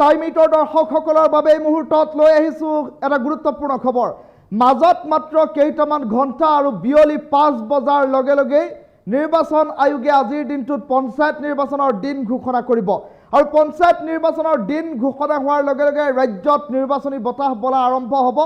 টাইমিটৰ দৰ্শকসকলৰ বাবে এই মুহূৰ্তত লৈ আহিছোঁ এটা গুৰুত্বপূৰ্ণ খবৰ। মাজত মাত্ৰ কেইটামান ঘণ্টা আৰু বিয়লি 5 বজাৰ লগে লগে নিৰ্বাচন আয়োগে আজিৰ দিনটোত পঞ্চায়ত নিৰ্বাচনৰ দিন ঘোষণা কৰিব আৰু পঞ্চায়ত নিৰ্বাচনৰ দিন ঘোষণা হোৱাৰ লগে লগে ৰাজ্যত নিৰ্বাচনী বতাহ বলা আৰম্ভ হ'ব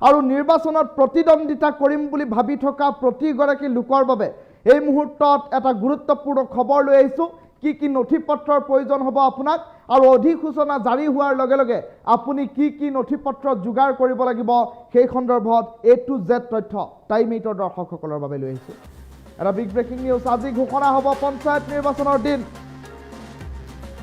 আৰু নিৰ্বাচনত প্ৰতিদ্বন্দ্বিতা কৰিম বুলি ভাবি থকা প্ৰতিগৰাকী লোকৰ বাবে এই মুহূৰ্তত এটা গুৰুত্বপূৰ্ণ খবৰ লৈ আহিছোঁ। কি নথিপত্ৰৰ প্ৰয়োজন হ'ব আপোনাক আৰু অধিসূচনা জাৰি হোৱাৰ লগে লগে আপুনি কি নথিপত্ৰ যোগাৰ কৰিব লাগিব সেই সন্দৰ্ভত A to Z তথ্য টাইম 8ৰ দৰ্শকসকলৰ বাবে লৈ আহিছোঁ। এটা বিগ ব্ৰেকিং নিউজ। আজি ঘোষণা হ'ব পঞ্চায়ত নিৰ্বাচনৰ দিন।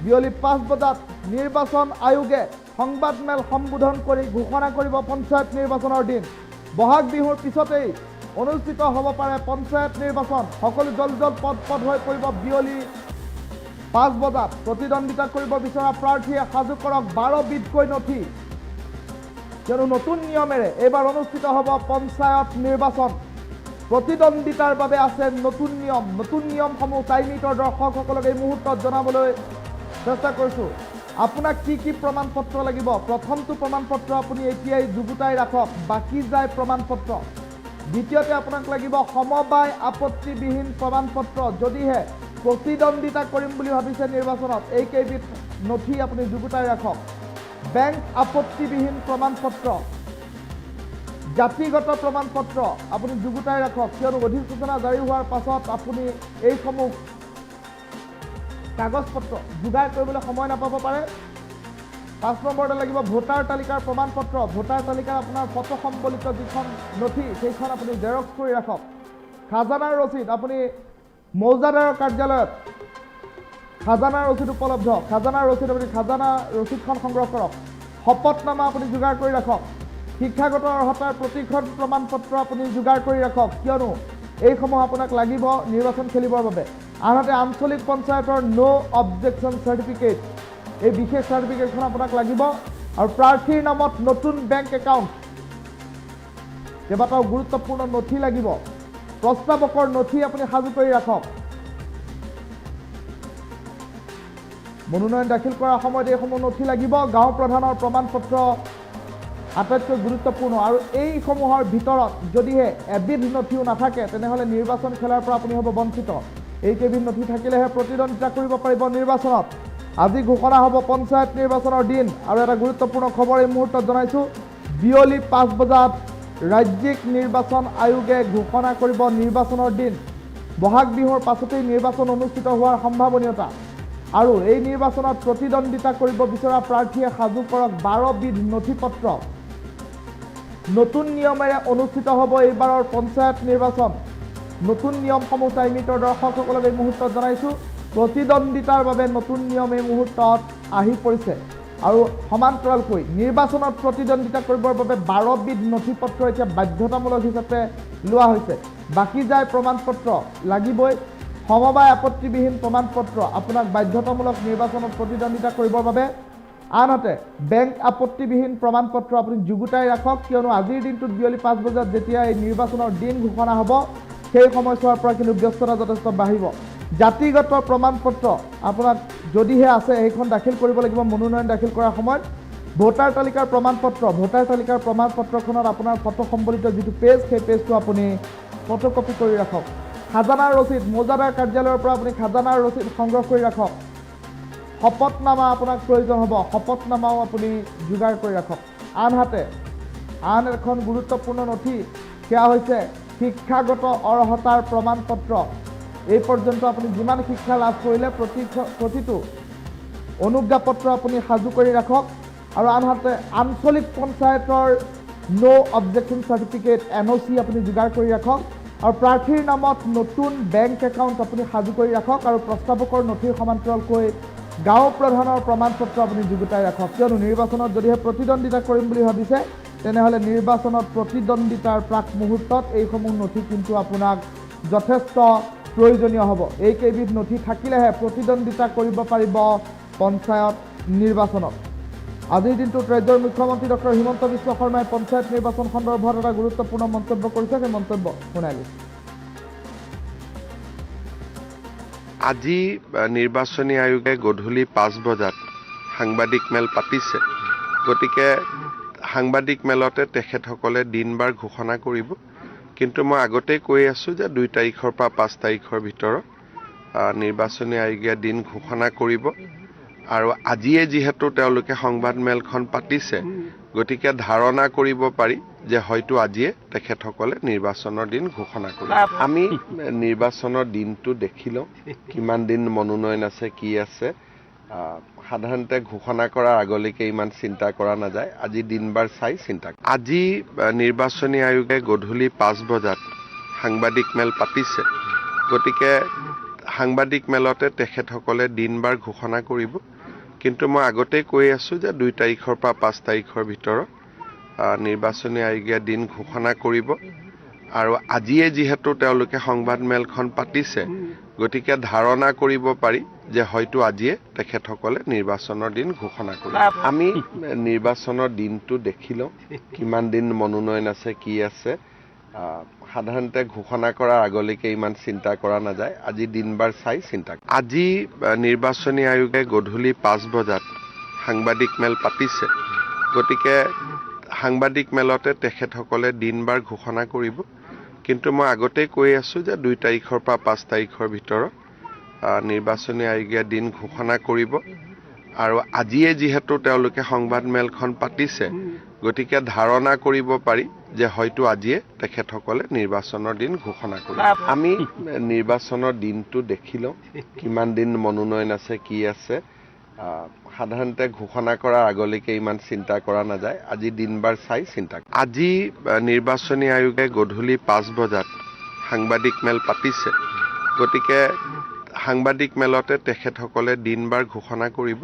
বিয়লি 5 বজাত নিৰ্বাচন আয়োগে সংবাদমেল সম্বোধন কৰি ঘোষণা কৰিব পঞ্চায়ত নিৰ্বাচনৰ দিন। বহাগ বিহুৰ পিছতেই অনুষ্ঠিত হ'ব পাৰে পঞ্চায়ত নিৰ্বাচন। সকলো দল পদ হৈ পৰিব বিয়লি 5 বজাত। প্ৰতিদ্বন্দ্বিতা কৰিব বিচৰা প্ৰাৰ্থীয়ে সাজু কৰক 12 বিধকৈ নথি, কিয়নো নতুন নিয়মেৰে এইবাৰ অনুষ্ঠিত হ'ব পঞ্চায়ত নিৰ্বাচন। প্ৰতিদ্বন্দ্বিতাৰ বাবে আছে নতুন নিয়মসমূহ টাইম 8ৰ দৰ্শকসকলক এই মুহূৰ্তত জনাবলৈ চেষ্টা কৰিছোঁ। আপোনাক কি প্ৰমাণ পত্ৰ লাগিব? প্ৰথমটো প্ৰমাণ পত্ৰ আপুনি এতিয়াই যুগুতাই ৰাখক, বাকী যায় প্ৰমাণ পত্ৰ। দ্বিতীয়তে আপোনাক লাগিব সমবায় আপত্তিবিহীন প্ৰমাণ পত্ৰ। যদিহে প্ৰতিদ্বন্দ্বিতা কৰিম বুলি ভাবিছে নিৰ্বাচনত, এইকেইবিধ নথি আপুনি যুগুতাই ৰাখক। বেংক আপত্তিবিহীন প্ৰমাণ পত্ৰ, জাতিগত প্ৰমাণ পত্ৰ আপুনি যুগুতাই ৰাখক, কিয়নো অধিসূচনা জাৰি হোৱাৰ পাছত আপুনি এইসমূহ কাগজ পত্ৰ যোগাৰ কৰিবলৈ সময় নাপাব পাৰে। 5 নম্বৰতে লাগিব ভোটাৰ তালিকাৰ প্ৰমাণ পত্ৰ। ভোটাৰ তালিকাৰ আপোনাৰ ফটো সম্বলিত যিখন নথি সেইখন আপুনি জেৰক্স কৰি ৰাখক। খাজানাৰ ৰচিদ, আপুনি মৌজাদাৰৰ কাৰ্যালয়ত খাজানাৰ ৰচিদ উপলব্ধ। খাজানাৰ ৰচিদ আপুনি খাজানা ৰচিদখন সংগ্ৰহ কৰক। শপতনামা আপুনি যোগাৰ কৰি ৰাখক। শিক্ষাগত অৰ্হতাৰ প্ৰতিখন প্ৰমাণ পত্ৰ আপুনি যোগাৰ কৰি ৰাখক, কিয়নো এইসমূহ আপোনাক লাগিব নিৰ্বাচন খেলিবৰ বাবে। আনহাতে আঞ্চলিক পঞ্চায়তৰ ন' অবজেকশ্যন চাৰ্টিফিকেট, এই বিশেষ চাৰ্টিফিকেটখন আপোনাক লাগিব। আৰু প্ৰাৰ্থীৰ নামত নতুন বেংক একাউণ্ট, কেইবাটাও গুৰুত্বপূৰ্ণ নথি লাগিব। প্ৰস্তাৱকৰ নথি আপুনি সাজু কৰি ৰাখক। মনোনয়ন দাখিল কৰাৰ সময়ত এইসমূহ নথি লাগিব। গাঁও প্ৰধানৰ প্ৰমাণ পত্ৰ আটাইতকৈ গুৰুত্বপূৰ্ণ, আৰু এইসমূহৰ ভিতৰত যদিহে এবিধ নথিও নাথাকে তেনেহ'লে নিৰ্বাচন খেলাৰ পৰা আপুনি হ'ব বঞ্চিত। এইকেইবিধ নথি থাকিলেহে প্ৰতিদ্বন্দ্বিতা কৰিব পাৰিব নিৰ্বাচনত। আজি ঘোষণা হ'ব পঞ্চায়ত নিৰ্বাচনৰ দিন আৰু এটা গুৰুত্বপূৰ্ণ খবৰ এই মুহূৰ্তত জনাইছোঁ। বিয়লি 5 বজাত ৰাজ্যিক নিৰ্বাচন আয়োগে ঘোষণা কৰিব নিৰ্বাচনৰ দিন। বহাগ বিহুৰ পাছতেই নিৰ্বাচন অনুষ্ঠিত হোৱাৰ সম্ভাৱনীয়তা আৰু এই নিৰ্বাচনত প্ৰতিদ্বন্দ্বিতা কৰিব বিচৰা প্ৰাৰ্থীয়ে সাজু কৰক 12 বিধ নথিপত্ৰ। নতুন নিয়মেৰে অনুষ্ঠিত হ'ব এইবাৰৰ পঞ্চায়ত নিৰ্বাচন। নতুন নিয়মসমূহ টাইম 8ৰ দৰ্শকসকলক এই মুহূৰ্তত জনাইছোঁ। প্ৰতিদ্বন্দ্বিতাৰ বাবে নতুন নিয়ম এই মুহূৰ্তত আহি পৰিছে আৰু সমান্তৰালকৈ নিৰ্বাচনত প্ৰতিদ্বন্দ্বিতা কৰিবৰ বাবে 12 বিধ নথিপত্ৰ এতিয়া বাধ্যতামূলক হিচাপে লোৱা হৈছে। বাকী যায় প্ৰমাণ পত্ৰ লাগিবই। সমবায় আপত্তিবিহীন প্ৰমাণ পত্ৰ আপোনাক বাধ্যতামূলক নিৰ্বাচনত প্ৰতিদ্বন্দ্বিতা কৰিবৰ বাবে। আনহাতে বেংক আপত্তিবিহীন প্ৰমাণ পত্ৰ আপুনি যুগুতাই ৰাখক, কিয়নো আজিৰ দিনটোত বিয়লি 5 বজাত যেতিয়া এই নিৰ্বাচনৰ দিন ঘোষণা হ'ব সেই সময়ছোৱাৰ পৰা কিন্তু ব্যস্ততা যথেষ্ট বাঢ়িব। জাতিগত প্ৰমাণ পত্ৰ আপোনাক যদিহে আছে সেইখন দাখিল কৰিব লাগিব মনোনয়ন দাখিল কৰাৰ সময়ত। ভোটাৰ তালিকাৰ প্ৰমাণ পত্ৰ, ভোটাৰ তালিকাৰ প্ৰমাণ পত্ৰখনত আপোনাৰ ফটো সম্বলিত যিটো পেজ সেই পেজটো আপুনি ফটোকপি কৰি ৰাখক। খাজানাৰ ৰচিদ, মৌজাদাৰ কাৰ্যালয়ৰ পৰা আপুনি খাজানাৰ ৰচিদ সংগ্ৰহ কৰি ৰাখক। শপতনামা আপোনাক প্ৰয়োজন হ'ব, শপতনামাও আপুনি যোগাৰ কৰি ৰাখক। আনহাতে আন এখন গুৰুত্বপূৰ্ণ নথি সেয়া হৈছে শিক্ষাগত অৰ্হতাৰ প্ৰমাণ পত্ৰ। এই পৰ্যন্ত আপুনি যিমান শিক্ষা লাভ কৰিলে প্ৰতিটো অনুজ্ঞাপত্ৰ আপুনি সাজু কৰি ৰাখক। আৰু আনহাতে আঞ্চলিক পঞ্চায়তৰ ন' অবজেকশ্যন চাৰ্টিফিকেট NOC আপুনি যোগাৰ কৰি ৰাখক। আৰু প্ৰাৰ্থীৰ নামত নতুন বেংক একাউণ্ট আপুনি সাজু কৰি ৰাখক। আৰু প্ৰস্তাৱকৰ নথিৰ সমান্তৰালকৈ গাঁও প্ৰধানৰ প্ৰমাণ পত্ৰ আপুনি যুগুতাই ৰাখক, কিয়নো নিৰ্বাচনত যদিহে প্ৰতিদ্বন্দ্বিতা কৰিম বুলি ভাবিছে তেনেহ'লে নিৰ্বাচনত প্ৰতিদ্বন্দ্বিতাৰ প্ৰাক মুহূৰ্তত এইসমূহ নথি কিন্তু আপোনাক যথেষ্ট প্ৰয়োজনীয় হ'ব। এইকেইবিধ নথি থাকিলেহে প্ৰতিদ্বন্দ্বিতা কৰিব পাৰিব পঞ্চায়ত নিৰ্বাচনত। আজিৰ দিনটোত ৰাজ্যৰ মুখ্যমন্ত্ৰী ডক্টৰ হিমন্ত বিশ্ব শৰ্মাই পঞ্চায়ত নিৰ্বাচন সন্দৰ্ভত এটা গুৰুত্বপূৰ্ণ মন্তব্য কৰিছে। সেই মন্তব্য শুনাই লৈছোঁ। আজি নিৰ্বাচনী আয়োগে গধূলি 5 বজাত সাংবাদিক মেল পাতিছে গতিকে সাংবাদিক মেলতে তেখেতসকলে দিন বাৰ ঘোষণা কৰিব কিন্তু মই আগতেই কৈ আছো যে 2 তাৰিখৰ পৰা 5 তাৰিখৰ ভিতৰত নিৰ্বাচনী আয়োগে দিন ঘোষণা কৰিব আৰু আজিয়ে যেহেতু তেওঁলোকে সংবাদ মেলখন পাতিছে গতিকে ধাৰণা কৰিব পাৰি যে হয়তো আজিয়ে তেখেতসকলে নিৰ্বাচনৰ দিন ঘোষণা কৰিব আমি নিৰ্বাচনৰ দিনটো দেখিলো কিমান দিন মনোনয়ন আছে কি আছে সাধাৰণতে ঘোষণা কৰাৰ আগলৈকে ইমান চিন্তা কৰা নাযায় আজি দিনবাৰ চাই চিন্তা আজি নিৰ্বাচনী আয়োগে গধূলি 5 বজাত সাংবাদিক মেল পাতিছে গতিকে সাংবাদিক মেলতে তেখেতসকলে দিনবাৰ ঘোষণা কৰিব কিন্তু মই আগতেই কৈ আছো যে 2 তাৰিখৰ পৰা 5 তাৰিখৰ ভিতৰত নিৰ্বাচনী আয়োগে দিন ঘোষণা কৰিব আৰু আজিয়ে যেহেতু তেওঁলোকে সংবাদ মেলখন পাতিছে গতিকে ধাৰণা কৰিব পাৰি যে হয়তো আজিয়ে তেখেতসকলে নিৰ্বাচনৰ দিন ঘোষণা কৰিব আমি নিৰ্বাচনৰ দিনটো দেখিলো কিমান দিন মনোনয়ন আছে কি আছে সাধাৰণতে ঘোষণা কৰাৰ আগলৈকে ইমান চিন্তা কৰা নাযায় আজি দিনবাৰ চাই চিন্তা আজি নিৰ্বাচনী আয়োগে গধূলি 5 বজাত সাংবাদিক মেল পাতিছে গতিকে সাংবাদিক মেলতে তেখেতসকলে দিনবাৰ ঘোষণা কৰিব কিন্তু মই আগতেই কৈ আছো যে 2 তাৰিখৰ পৰা 5 তাৰিখৰ ভিতৰত নিৰ্বাচনী আয়োগে দিন ঘোষণা কৰিব আৰু আজিয়ে যেহেতু তেওঁলোকে সংবাদ মেলখন পাতিছে গতিকে ধাৰণা কৰিব পাৰি যে হয়তো আজিয়ে তেখেতসকলে নিৰ্বাচনৰ দিন ঘোষণা কৰিব আমি নিৰ্বাচনৰ দিনটো দেখিলো কিমান দিন মনোনয়ন আছে কি আছে সাধাৰণতে ঘোষণা কৰাৰ আগলৈকে ইমান চিন্তা কৰা নাযায় আজি দিনবাৰ চাই চিন্তা আজি নিৰ্বাচনী আয়োগে গধূলি 5 বজাত সাংবাদিক মেল পাতিছে গতিকে সাংবাদিক মেলতে তেখেতসকলে দিনবাৰ ঘোষণা কৰিব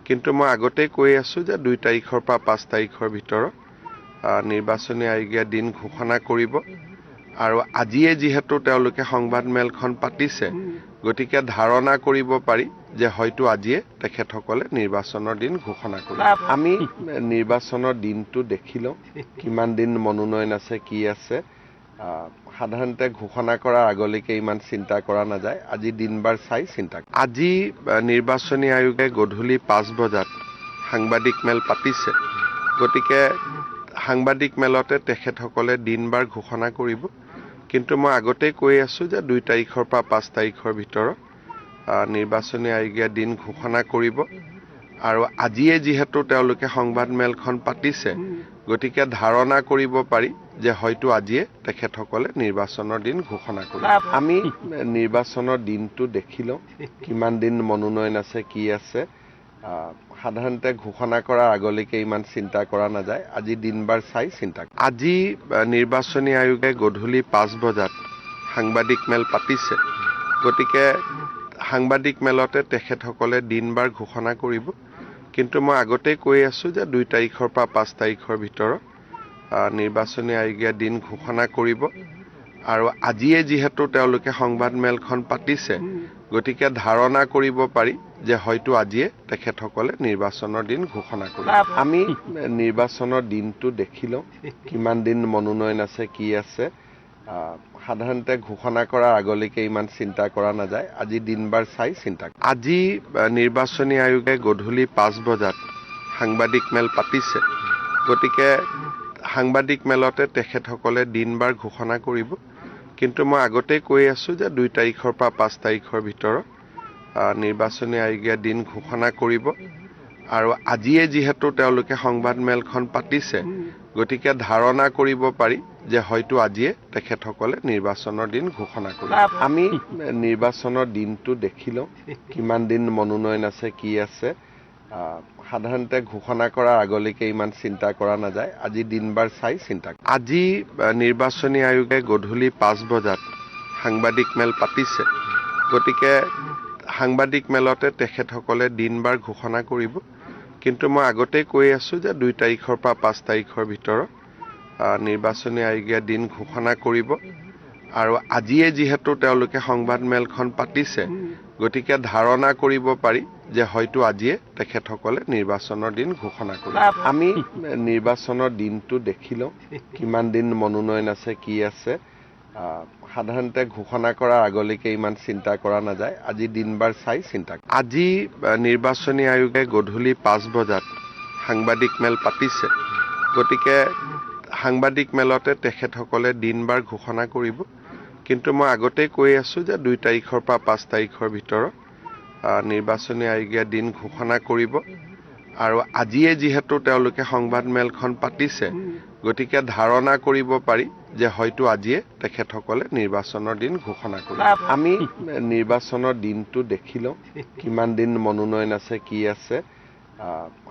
কিন্তু মই আগতেই কৈ আছো যে 2 তাৰিখৰ পৰা 5 তাৰিখৰ ভিতৰত নিৰ্বাচনী আয়োগে দিন ঘোষণা কৰিব আৰু আজিয়ে যেহেতু তেওঁলোকে সংবাদ মেলখন পাতিছে গতিকে ধাৰণা কৰিব পাৰি যে হয়তো আজিয়ে তেখেতসকলে নিৰ্বাচনৰ দিন ঘোষণা কৰিব আমি নিৰ্বাচনৰ দিনটো দেখিলো কিমান দিন মনোনয়ন আছে কি আছে সাধাৰণতে ঘোষণা কৰাৰ আগলৈকে ইমান চিন্তা কৰা নাযায় আজি দিনবাৰ চাই চিন্তা আজি নিৰ্বাচনী আয়োগে গধূলি 5 বজাত সাংবাদিক মেল পাতিছে গতিকে সাংবাদিক মেলতে তেখেতসকলে দিনবাৰ ঘোষণা কৰিব কিন্তু মই আগতেই কৈ আছো যে 2 তাৰিখৰ পৰা 5 তাৰিখৰ ভিতৰত নিৰ্বাচনী আয়োগে দিন ঘোষণা কৰিব আৰু আজিয়ে যেহেতু তেওঁলোকে সংবাদ মেলখন পাতিছে গতিকে ধাৰণা কৰিব পাৰি যে হয়তো আজিয়ে তেখেতসকলে নিৰ্বাচনৰ দিন ঘোষণা কৰিব আমি নিৰ্বাচনৰ দিনটো দেখিলো কিমান দিন মনোনয়ন আছে কি আছে সাধাৰণতে ঘোষণা কৰাৰ আগলৈকে ইমান চিন্তা কৰা নাযায় আজি দিনবাৰ চাই চিন্তা আজি নিৰ্বাচনী আয়োগে গধূলি 5 বজাত সাংবাদিক মেল পাতিছে গতিকে সাংবাদিক মেলতে তেখেতসকলে দিনবাৰ ঘোষণা কৰিব কিন্তু মই আগতেই কৈ আছো যে 2 তাৰিখৰ পৰা 5 তাৰিখৰ ভিতৰত নিৰ্বাচনী আয়োগে দিন ঘোষণা কৰিব আৰু আজিয়ে যেহেতু তেওঁলোকে সংবাদ মেলখন পাতিছে গতিকে ধাৰণা কৰিব পাৰি যে হয়তো আজিয়ে তেখেতসকলে নিৰ্বাচনৰ দিন ঘোষণা কৰিব আমি নিৰ্বাচনৰ দিনটো দেখিলো কিমান দিন মনোনয়ন আছে কি আছে সাধাৰণতে ঘোষণা কৰাৰ আগলৈকে ইমান চিন্তা কৰা নাযায় আজি দিনবাৰ চাই চিন্তা আজি নিৰ্বাচনী আয়োগে গধূলি 5 বজাত সাংবাদিক মেল পাতিছে গতিকে সাংবাদিক মেলতে তেখেতসকলে দিনবাৰ ঘোষণা কৰিব কিন্তু মই আগতেই কৈ আছো যে 2 তাৰিখৰ পৰা 5 তাৰিখৰ ভিতৰত নিৰ্বাচনী আয়োগে দিন ঘোষণা কৰিব আৰু আজিয়ে যেহেতু তেওঁলোকে সংবাদ মেলখন পাতিছে গতিকে ধাৰণা কৰিব পাৰি যে হয়তো আজিয়ে তেখেতসকলে নিৰ্বাচনৰ দিন ঘোষণা কৰিব আমি নিৰ্বাচনৰ দিনটো দেখিলো কিমান দিন মনোনয়ন আছে কি আছে সাধাৰণতে ঘোষণা কৰাৰ আগলৈকে ইমান চিন্তা কৰা নাযায় আজি দিনবাৰ চাই চিন্তা আজি নিৰ্বাচনী আয়োগে গধূলি 5 বজাত সাংবাদিক মেল পাতিছে গতিকে সাংবাদিক মেলতে তেখেতসকলে দিনবাৰ ঘোষণা কৰিব কিন্তু মই আগতেই কৈ আছো যে 2 তাৰিখৰ পৰা 5 তাৰিখৰ ভিতৰত নিৰ্বাচনী আয়োগে দিন ঘোষণা কৰিব আৰু আজিয়ে যেহেতু তেওঁলোকে সংবাদ মেলখন পাতিছে গতিকে ধাৰণা কৰিব পাৰি যে হয়তো আজিয়ে তেখেতসকলে নিৰ্বাচনৰ দিন ঘোষণা কৰিব আমি নিৰ্বাচনৰ দিনটো দেখিলো কিমান দিন মনোনয়ন আছে কি আছে সাধাৰণতে ঘোষণা কৰাৰ আগলৈকে ইমান চিন্তা কৰা নাযায় আজি দিনবাৰ চাই চিন্তা আজি নিৰ্বাচনী আয়োগে গধূলি 5 বজাত সাংবাদিক মেল পাতিছে গতিকে সাংবাদিক মেলতে তেখেতসকলে দিনবাৰ ঘোষণা কৰিব কিন্তু মই আগতেই কৈ আছো যে 2 তাৰিখৰ পৰা 5 তাৰিখৰ ভিতৰত নিৰ্বাচনী আয়োগে দিন ঘোষণা কৰিব আৰু আজিয়ে যিহেতু তেওঁলোকে সংবাদ মেলখন পাতিছে গতিকে ধাৰণা কৰিব পাৰি যে হয়তো আজিয়ে তেখেতসকলে নিৰ্বাচনৰ দিন ঘোষণা কৰিব আমি নিৰ্বাচনৰ দিনটো দেখিলো কিমান দিন মনোনয়ন আছে কি আছে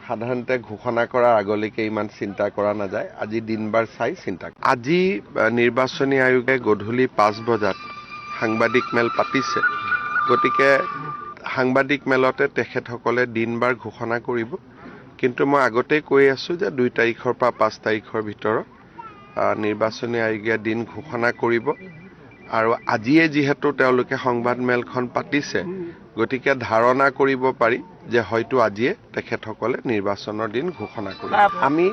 সাধাৰণতে ঘোষণা কৰাৰ আগলৈকে ইমান চিন্তা কৰা নাযায় আজি দিনবাৰ চাই চিন্তা আজি নিৰ্বাচনী আয়োগে গধূলি 5 বজাত সাংবাদিক মেল পাতিছে গতিকে সাংবাদিক মেলতে তেখেতসকলে দিনবাৰ ঘোষণা কৰিব কিন্তু মই আগতেই কৈ আছো যে 2 তাৰিখৰ পৰা 5 তাৰিখৰ ভিতৰত নিৰ্বাচনী আয়োগে দিন ঘোষণা কৰিব আৰু আজিয়ে যিহেতু তেওঁলোকে সংবাদ মেলখন পাতিছে গতিকে ধাৰণা কৰিব পাৰি যে হয়তো আজিয়ে তেখেতসকলে নিৰ্বাচনৰ দিন ঘোষণা কৰিব আমি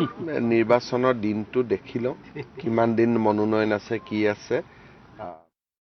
নিৰ্বাচনৰ দিনটো দেখিলো কিমান দিন মনোনয়ন আছে কি আছে